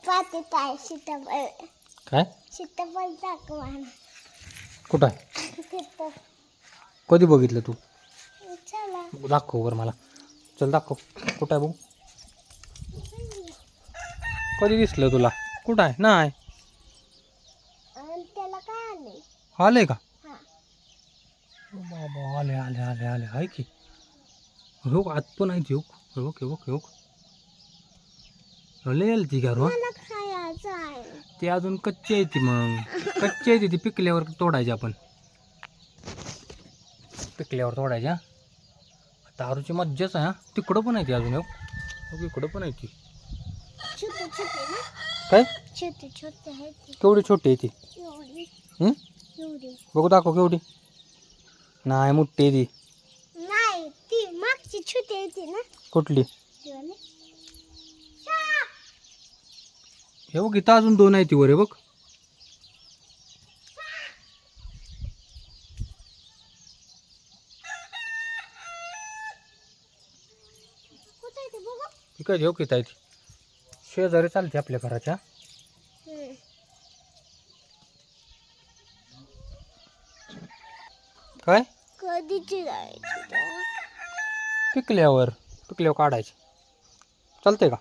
पातेत आहे सीताफळ. काय सीताफळ दाखवा ना. कुठं आहे? तिथं. कधी बघितलं तू? चला. दाखव बरं मला. चल दाखव कुठं आहे बघू. कधी दिसलं तुला? कुठं आहे? नाही आणि त्याला काय आले? आले का? हा. बाबा आले आले आले आले आहे की. हो आत पण आहे ती. हो हो हो लय आली ती का रो? मला खायचं आहे. ती अजून कच्ची आहे ती. मग कच्ची आहे ती पिकल्यावर तोडायची आपण. पिकल्यावर तोडायच्या. दारूची मज्जाच आहे. हा तिकडं पण आहे ती अजून. हो इकडं पण आहे ती. छोटे छोटे ना. काय छोटे छोटे आहेत ते. केवढी छोटी आहे ती? एवढी एवढी. बघू दाखव केवढी. नाही मोठी आहे ती. नाही ती मागची छोटी आहे ती ना. कुठली? ती वाली. हे बघ इथं अजून दोन आहे ती वर. हे बघ कुठे आहे ते बघू. ती काय घेऊ किती आहे ती. शेजारी चालते आपल्या घराच्या. काय कधीची जायची? पिकल्यावर काढायची. चालतंय का?